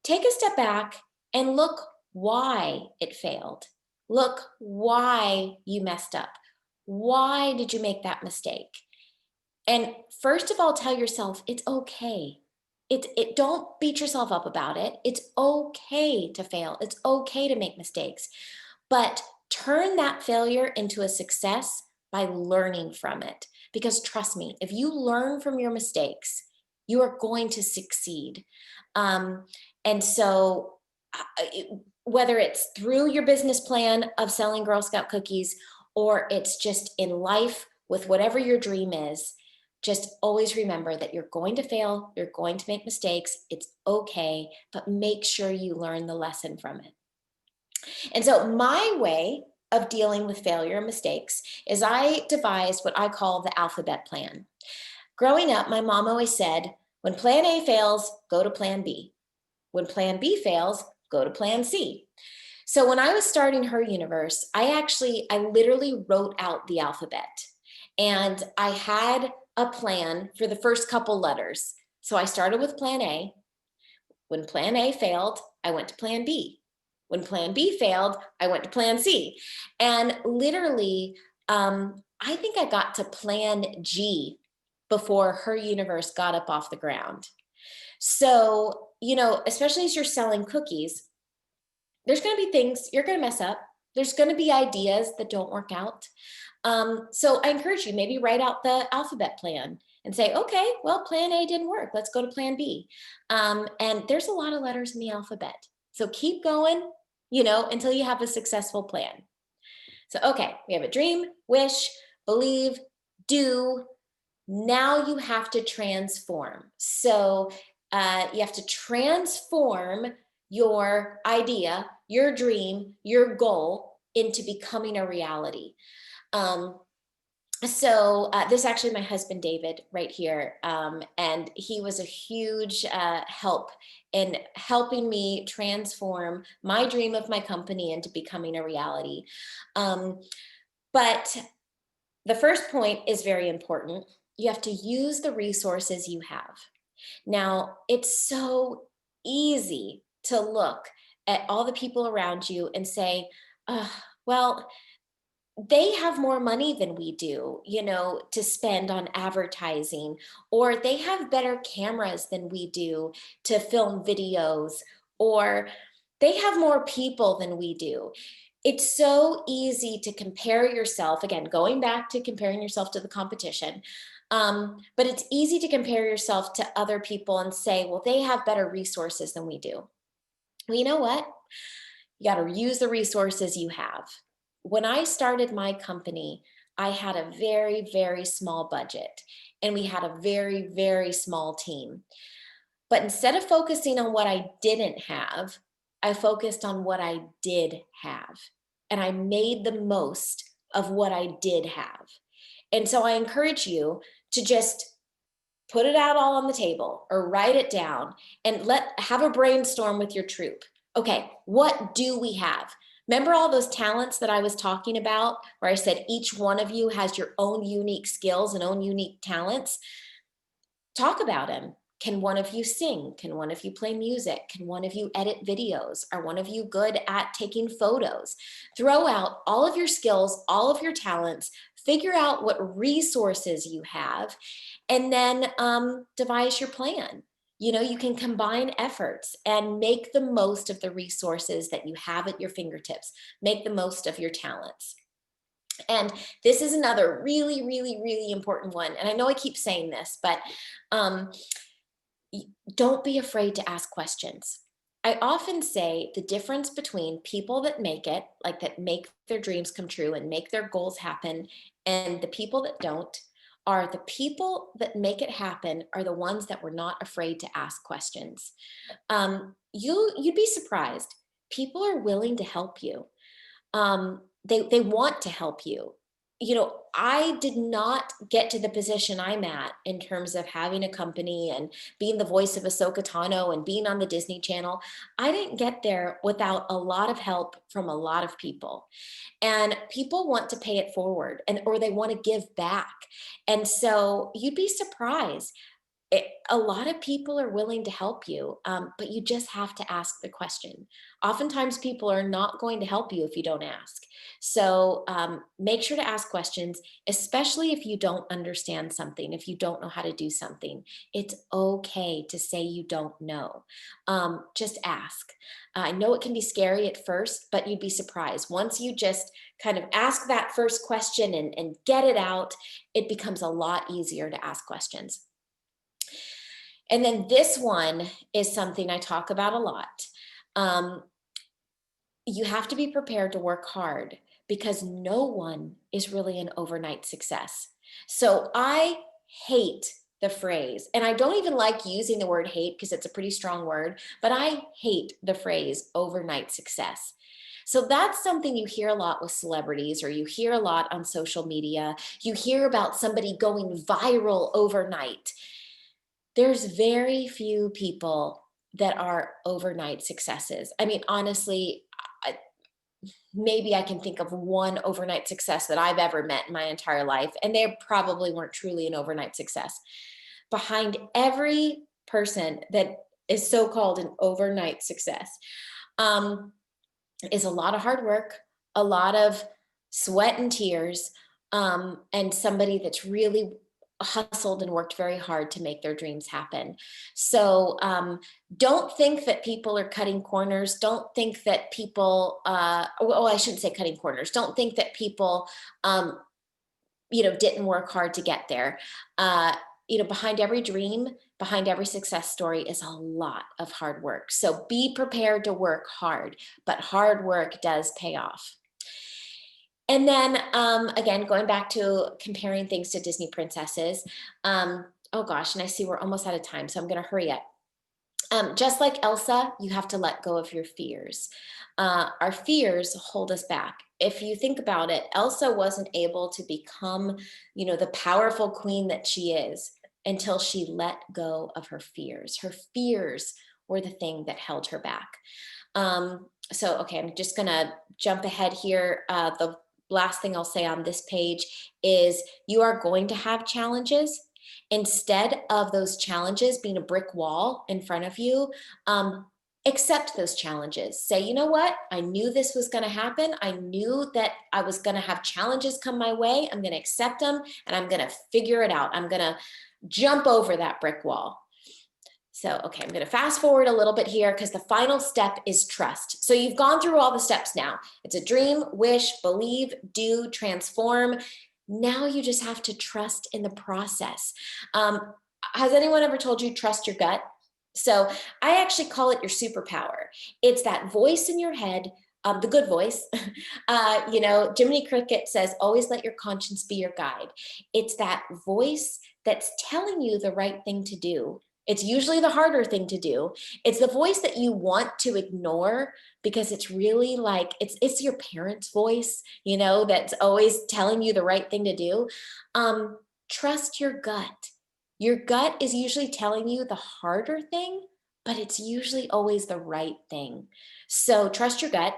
Take a step back and look why it failed. Look why you messed up. Why did you make that mistake? And first of all, tell yourself it's okay. It don't beat yourself up about it. It's okay to fail. It's okay to make mistakes. But turn that failure into a success by learning from it. Because trust me, if you learn from your mistakes, you are going to succeed. And so, whether it's through your business plan of selling Girl Scout cookies, or it's just in life with whatever your dream is, just always remember that you're going to fail, you're going to make mistakes, it's okay, but make sure you learn the lesson from it. And so my way of dealing with failure and mistakes is I devised what I call the alphabet plan. Growing up, my mom always said, when plan A fails, go to plan B. When plan B fails, go to plan C. So when I was starting Her Universe, I literally wrote out the alphabet, and I had a plan for the first couple letters. So I started with plan A. When plan A failed, I went to plan B. When plan B failed, I went to plan C. And literally, I think I got to plan G before Her Universe got up off the ground. So, especially as you're selling cookies, there's going to be things you're going to mess up. There's going to be ideas that don't work out. So I encourage you, maybe write out the alphabet plan and say, okay, well, plan A didn't work. Let's go to plan B. And there's a lot of letters in the alphabet. So keep going, until you have a successful plan. So, okay, we have a dream, wish, believe, do. Now you have to transform. So you have to transform your idea, your dream, your goal into becoming a reality. So this is actually my husband, David, right here. And he was a huge help in helping me transform my dream of my company into becoming a reality. But the first point is very important. You have to use the resources you have. Now, it's so easy to look at all the people around you and say, well, they have more money than we do, to spend on advertising, or they have better cameras than we do to film videos, or they have more people than we do. It's so easy to compare yourself, again, going back to comparing yourself to the competition. But it's easy to compare yourself to other people and say, well, they have better resources than we do. Well, you know what? You got to use the resources you have. when I started my company, I had a very, very small budget and we had a very, very small team. But instead of focusing on what I didn't have, I focused on what I did have. And I made the most of what I did have. And so I encourage you to just put it out all on the table or write it down and have a brainstorm with your troop. Okay, what do we have? Remember all those talents that I was talking about where I said each one of you has your own unique skills and own unique talents? Talk about them. Can one of you sing? Can one of you play music? Can one of you edit videos? Are one of you good at taking photos? Throw out all of your skills, all of your talents, figure out what resources you have, and then devise your plan. You can combine efforts and make the most of the resources that you have at your fingertips. Make the most of your talents. And this is another really, really, really important one. And I know I keep saying this, but um, don't be afraid to ask questions. I often say the difference between people that make it, like that make their dreams come true and make their goals happen, and the people that don't, are the people that make it happen are the ones that were not afraid to ask questions. You'd be surprised. People are willing to help you. They want to help you. I did not get to the position I'm at in terms of having a company and being the voice of Ahsoka Tano and being on the Disney Channel. I didn't get there without a lot of help from a lot of people. And people want to pay it forward or they want to give back. And so you'd be surprised. A lot of people are willing to help you, but you just have to ask the question. Oftentimes, people are not going to help you if you don't ask. So make sure to ask questions, especially if you don't understand something, if you don't know how to do something. It's okay to say you don't know. Just ask. I know it can be scary at first, but you'd be surprised. Once you just kind of ask that first question and get it out, it becomes a lot easier to ask questions. And then this one is something I talk about a lot. Um, you have to be prepared to work hard because no one is really an overnight success. So I hate the phrase, and I don't even like using the word hate because it's a pretty strong word, but I hate the phrase overnight success. So that's something you hear a lot with celebrities, or you hear a lot on social media. You hear about somebody going viral overnight. There's very few people that are overnight successes. I mean, honestly, maybe I can think of one overnight success that I've ever met in my entire life, and they probably weren't truly an overnight success. Behind every person that is so-called an overnight success um, is a lot of hard work, a lot of sweat and tears, and somebody that's really hustled and worked very hard to make their dreams happen. So don't think that people are cutting corners. Don't think that people, I shouldn't say cutting corners. Don't think that people, didn't work hard to get there. Behind every dream, behind every success story is a lot of hard work. So be prepared to work hard, but hard work does pay off. And then again, going back to comparing things to Disney princesses. Oh gosh, and I see we're almost out of time, so I'm going to hurry up. Just like Elsa, you have to let go of your fears. Our fears hold us back. If you think about it, Elsa wasn't able to become, the powerful queen that she is until she let go of her fears. Her fears were the thing that held her back. Okay, I'm just going to jump ahead here. The last thing I'll say on this page is you are going to have challenges. Instead of those challenges being a brick wall in front of you, accept those challenges. Say, you know what? I knew this was going to happen. I knew that I was going to have challenges come my way. I'm going to accept them and I'm going to figure it out. I'm going to jump over that brick wall. So, okay, I'm going to fast forward a little bit here because the final step is trust. So you've gone through all the steps now. It's a dream, wish, believe, do, transform. Now you just have to trust in the process. Has anyone ever told you trust your gut? So I actually call it your superpower. It's that voice in your head the good voice. Jiminy Cricket says, always let your conscience be your guide. It's that voice that's telling you the right thing to do. It's usually the harder thing to do. It's the voice that you want to ignore because it's really like, it's your parents' voice, that's always telling you the right thing to do. Trust your gut. Your gut is usually telling you the harder thing, but it's usually always the right thing. So trust your gut.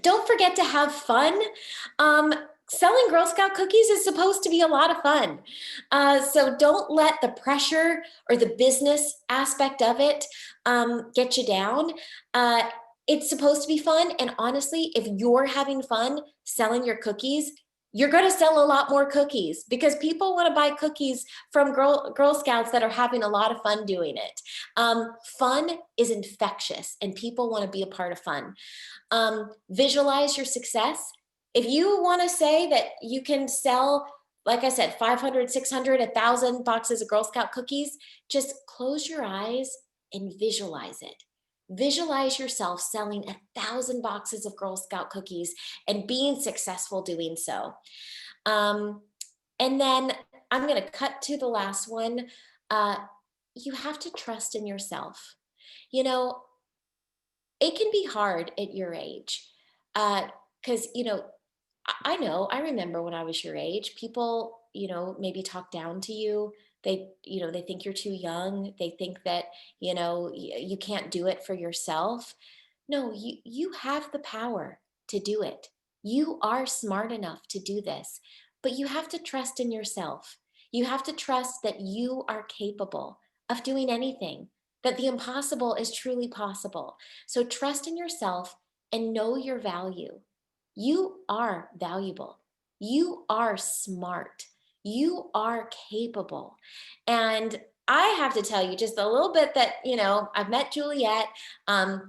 Don't forget to have fun. Selling Girl Scout cookies is supposed to be a lot of fun. So don't let the pressure or the business aspect of it get you down. It's supposed to be fun. And honestly, if you're having fun selling your cookies, you're going to sell a lot more cookies because people want to buy cookies from Girl Scouts that are having a lot of fun doing it. Fun is infectious and people want to be a part of fun. Visualize your success. If you want to say that you can sell, like I said, 500, 600, 1,000 boxes of Girl Scout cookies, just close your eyes and visualize it. Visualize yourself selling 1,000 boxes of Girl Scout cookies and being successful doing so. And then I'm going to cut to the last one. You have to trust in yourself. It can be hard at your age because, I remember when I was your age, people, maybe talk down to you. They think you're too young. They think that, you can't do it for yourself. No, you have the power to do it. You are smart enough to do this, but you have to trust in yourself. You have to trust that you are capable of doing anything, that the impossible is truly possible. So trust in yourself and know your value. You are valuable. You are smart. You are capable. And I have to tell you just a little bit that, I've met Juliet, the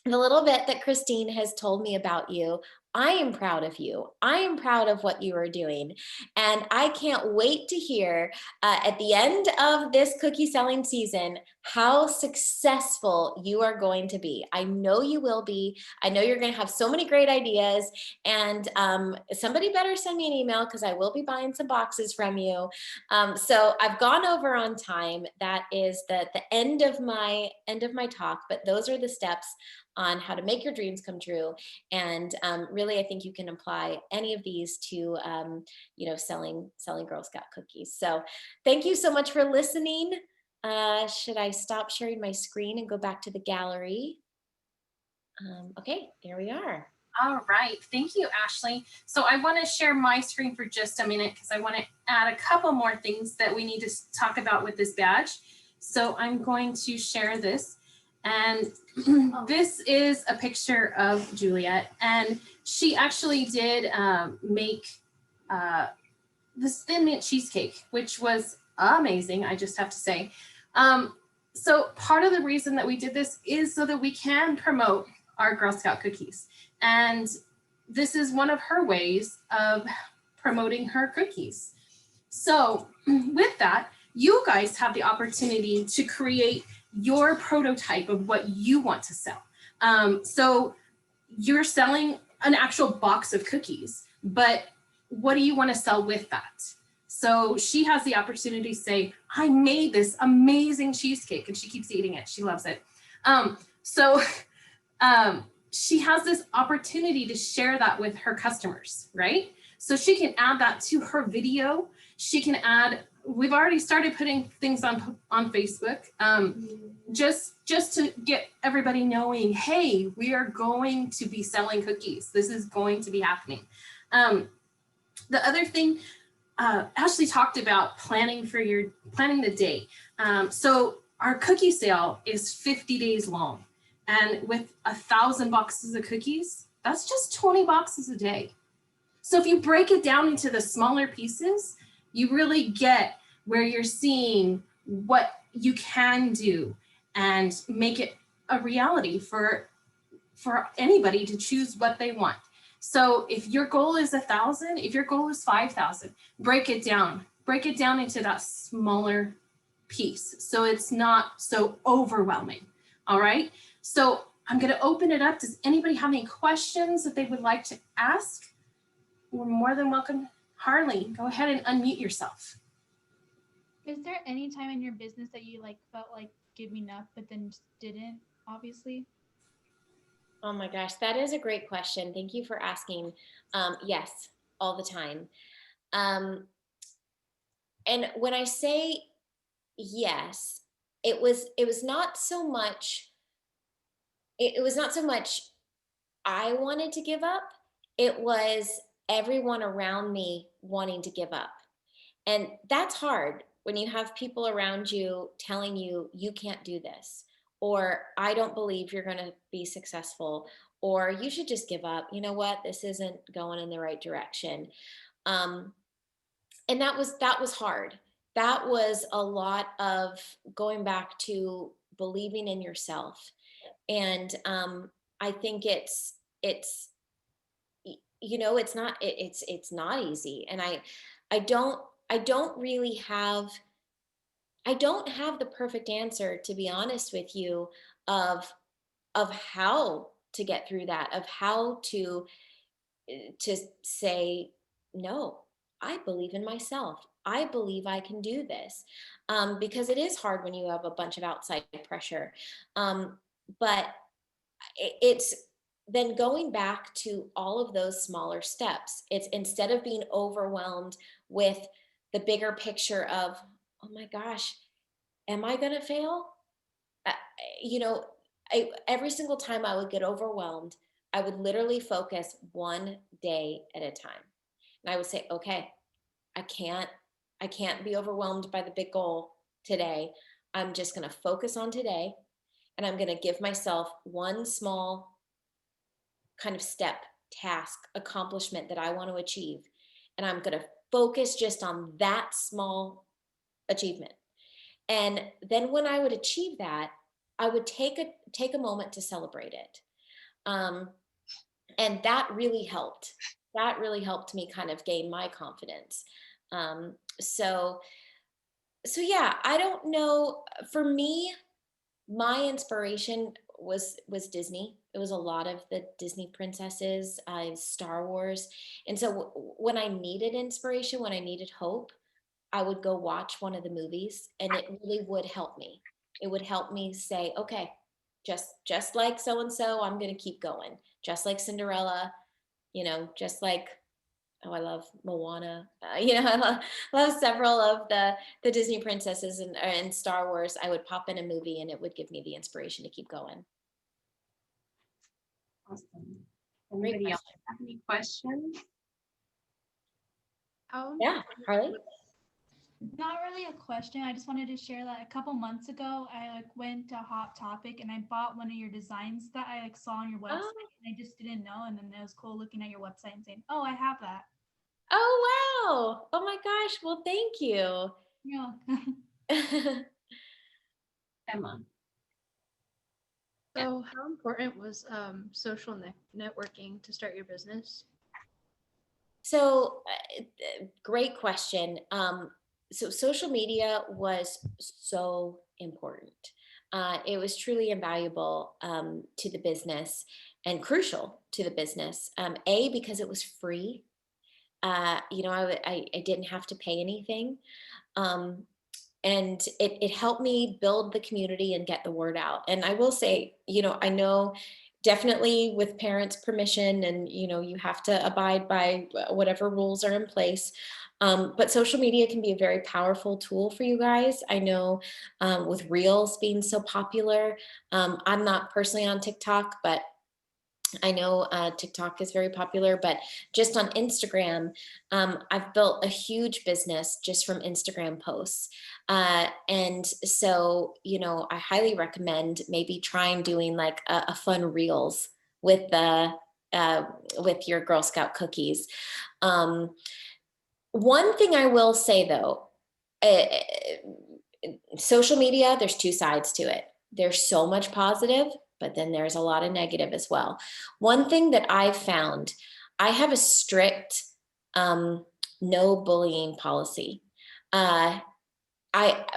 little bit that Christine has told me about you. I am proud of you. I am proud of what you are doing. And I can't wait to hear at the end of this cookie selling season how successful you are going to be. I know you will be. I know you're going to have so many great ideas. And somebody better send me an email because I will be buying some boxes from you. So I've gone over on time. That is the end of my talk, but those are the steps on how to make your dreams come true. And really, I think you can apply any of these to, selling Girl Scout cookies. So thank you so much for listening. Should I stop sharing my screen and go back to the gallery? Okay, there we are. All right, thank you, Ashley. So I want to share my screen for just a minute because I want to add a couple more things that we need to talk about with this badge. So I'm going to share this. And this is a picture of Juliet, and she actually did make this Thin Mint cheesecake, which was amazing, I just have to say. So part of the reason that we did this is so that we can promote our Girl Scout cookies. And this is one of her ways of promoting her cookies. So with that, you guys have the opportunity to create your prototype of what you want to sell. So you're selling an actual box of cookies, but what do you want to sell with that? So she has the opportunity to say, I made this amazing cheesecake, and she keeps eating it. She loves it. She has this opportunity to share that with her customers, right? So she can add that to her video. She can add, we've already started putting things on Facebook, just to get everybody knowing, hey, we are going to be selling cookies. This is going to be happening. The other thing, Ashley talked about planning the day. So our cookie sale is 50 days long. And with 1,000 boxes of cookies, that's just 20 boxes a day. So if you break it down into the smaller pieces, you really get where you're seeing what you can do and make it a reality for anybody to choose what they want. So if your goal is 1,000, if your goal is 5,000, break it down into that smaller piece so it's not so overwhelming. All right. So I'm going to open it up. Does anybody have any questions that they would like to ask? We're more than welcome. Harley, go ahead and unmute yourself. Is there any time in your business that you like felt like giving up, but then just didn't, obviously? Oh my gosh, that is a great question. Thank you for asking. Yes, all the time. And when I say yes, it was not so much it was not so much I wanted to give up. It was everyone around me wanting to give up. And that's hard when you have people around you telling you, you can't do this, or I don't believe you're going to be successful, or you should just give up. You know what? This isn't going in the right direction. Um, and that was hard. That was a lot of going back to believing in yourself. And I think it's it's not easy. And I don't I don't really have I don't have the perfect answer, to be honest with you, of how to get through that, of how to say no. I believe in myself. I believe I can do this, because it is hard when you have a bunch of outside pressure. But it's then going back to all of those smaller steps. It's instead of being overwhelmed with the bigger picture of, oh my gosh, am I going to fail? Uh, you know, every single time I would get overwhelmed, I would literally focus one day at a time. And I would say, okay, I can't, I can't be overwhelmed by the big goal today. I'm just going to focus on today, and I'm going to give myself one small kind of step, task, accomplishment that I want to achieve. And I'm going to focus just on that small achievement. And then when I would achieve that, I would take a moment to celebrate it. Um, and that really helped. That really helped me kind of gain my confidence. Um, so so yeah, I don't know. For me, my inspiration was Disney. It was a lot of the Disney princesses, Star Wars. And so when I needed inspiration, when I needed hope, I would go watch one of the movies, and it really would help me. It would help me say, okay, just like so and so, I'm going to keep going. Just like Cinderella, just like, oh, I love Moana. I love several of the Disney princesses and Star Wars. I would pop in a movie, and it would give me the inspiration to keep going. Awesome. Great Anybody else question. have any questions? Yeah, Harley? Not really a question. I just wanted to share that a couple months ago, I went to Hot Topic and I bought one of your designs that I saw on your website. Oh, And I just didn't know, and then it was cool looking at your website and saying, "Oh, I have that." oh wow. Oh my gosh. Well, thank you. Yeah. Emma. So, how important was social networking to start your business? So, great question. So social media was so important. It was truly invaluable to the business and crucial to the business. Because it was free. I didn't have to pay anything. Um, and it helped me build the community and get the word out. And I will say, I know definitely with parents' permission, and you have to abide by whatever rules are in place. But social media can be a very powerful tool for you guys. I know, with reels being so popular. I'm not personally on TikTok, but I know TikTok is very popular, but just on Instagram, I've built a huge business just from Instagram posts. And so, I highly recommend maybe trying doing like a fun reels with with your Girl Scout cookies. Um, One thing I will say though, uh, social media, there's two sides to it. There's so much positive, but then there's a lot of negative as well. One thing that I've found, I have a strict no bullying policy. Uh,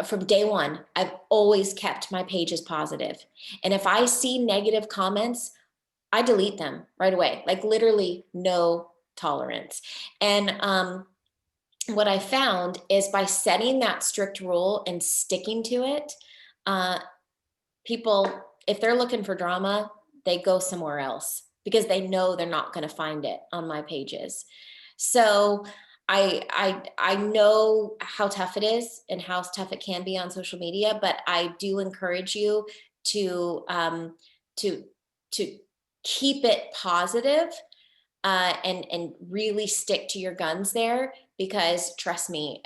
from day one, I've always kept my pages positive. And if I see negative comments, I delete them right away, like literally no tolerance. And what I found is by setting that strict rule and sticking to it, people, if they're looking for drama, they go somewhere else because they know they're not going to find it on my pages. So I know how tough it is and how tough it can be on social media, but I do encourage you to to to keep it positive, and really stick to your guns there, because trust me,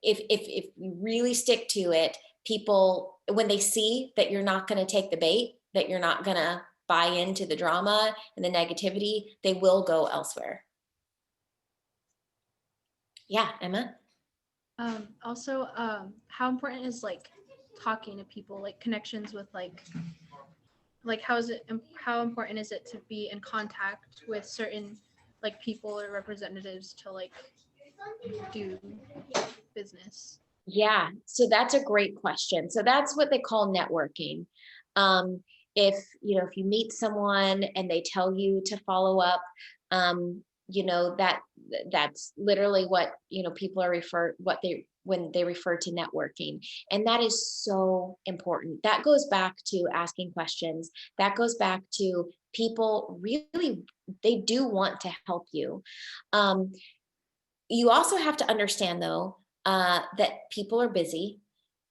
if you really stick to it, people, when they see that you're not going to take the bait, that you're not going to buy into the drama and the negativity, they will go elsewhere. Yeah, Emma. Also, how important is like talking to people, like connections with like how important is it to be in contact with certain like people or representatives to like do business? Yeah, so that's a great question. So that's what they call networking. If if you meet someone and they tell you to follow up, that's literally what people are when they refer to networking, and that is so important. That goes back to asking questions. That goes back to people really, they do want to help you. You also have to understand, though, that people are busy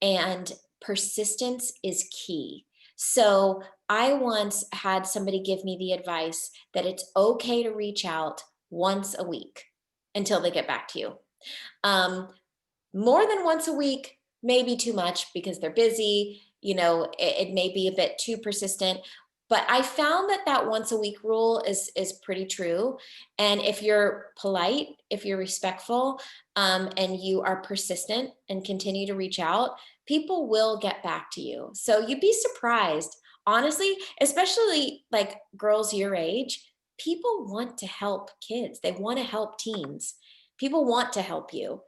and persistence is key. So I once had somebody give me the advice that it's okay to reach out once a week until they get back to you. More than once a week may be too much because they're busy. It may be a bit too persistent. But I found that once a week rule is pretty true. And if you're polite, if you're respectful, and you are persistent and continue to reach out, people will get back to you. So you'd be surprised, honestly, especially like girls your age. People want to help kids. They want to help teens. People want to help you.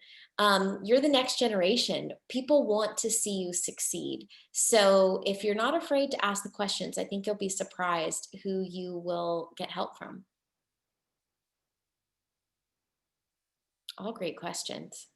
You're the next generation. People want to see you succeed. So if you're not afraid to ask the questions, I think you'll be surprised who you will get help from. All great questions.